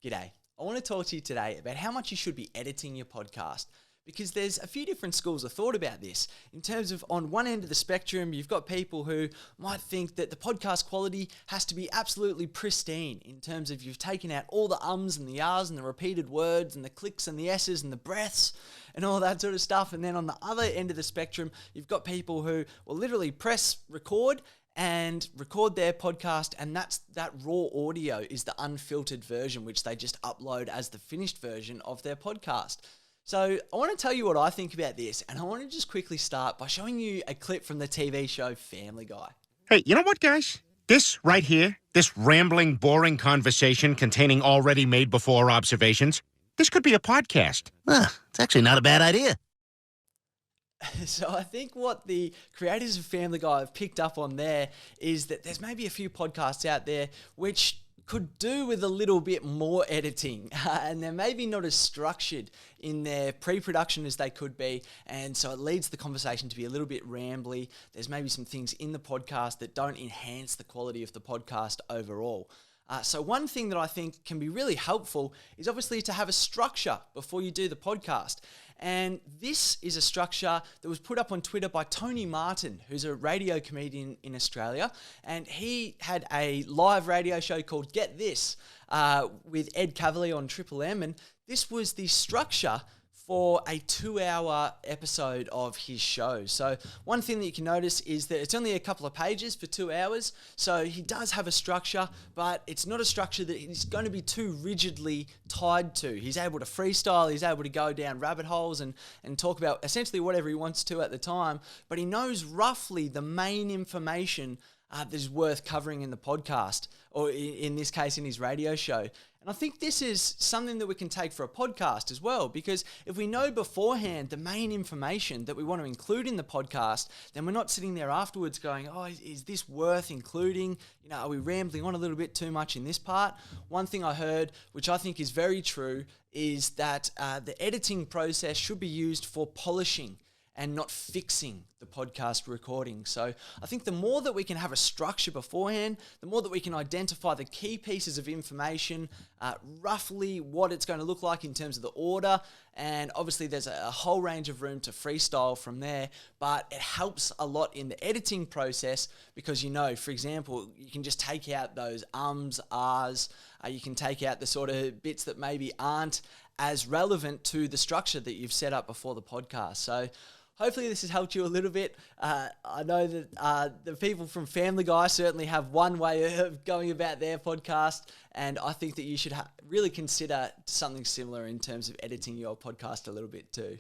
G'day. I want to talk to you today about how much you should be editing your podcast, because there's a few different schools of thought about this. In terms of, on one end of the spectrum, you've got people who might think that the podcast quality has to be absolutely pristine, in terms of you've taken out all the ums and the ahs and the repeated words and the clicks and the s's and the breaths and all that sort of stuff. And then on the other end of the spectrum, you've got people who will literally press record and record their podcast, and that raw audio is the unfiltered version, which they just upload as the finished version of their podcast. So I want to tell you what I think about this, and I want to just quickly start by showing you a clip from the TV show Family Guy. Hey, you know what, guys? This right here, this rambling, boring conversation containing already made before observations, this could be a podcast. It's actually not a bad idea. So I think what the creators of Family Guy have picked up on there is that there's maybe a few podcasts out there which could do with a little bit more editing, and they're maybe not as structured in their pre-production as they could be, and so it leads the conversation to be a little bit rambly. There's maybe some things in the podcast that don't enhance the quality of the podcast overall. So one thing that I think can be really helpful is obviously to have a structure before you do the podcast. And this is a structure that was put up on Twitter by Tony Martin, who's a radio comedian in Australia. And he had a live radio show called Get This with Ed Cavalier on Triple M. And this was the structure for a 2-hour episode of his show. So one thing that you can notice is that it's only a couple of pages for 2 hours. So he does have a structure, but it's not a structure that he's going to be too rigidly tied to. He's able to freestyle, he's able to go down rabbit holes and talk about essentially whatever he wants to at the time, but he knows roughly the main information that is worth covering in the podcast, or in this case in his radio show. And I think this is something that we can take for a podcast as well, because if we know beforehand the main information that we want to include in the podcast, then we're not sitting there afterwards going, oh, is this worth including? You know, are we rambling on a little bit too much in this part? One thing I heard, which I think is very true, is that the editing process should be used for polishing and not fixing the podcast recording. So I think the more that we can have a structure beforehand, the more that we can identify the key pieces of information, roughly what it's going to look like in terms of the order, and obviously there's a whole range of room to freestyle from there, but it helps a lot in the editing process because, you know, for example, you can just take out those ums, ahs, you can take out the sort of bits that maybe aren't as relevant to the structure that you've set up before the podcast. So hopefully this has helped you a little bit. I know that the people from Family Guy certainly have one way of going about their podcast, and I think that you should really consider something similar in terms of editing your podcast a little bit too.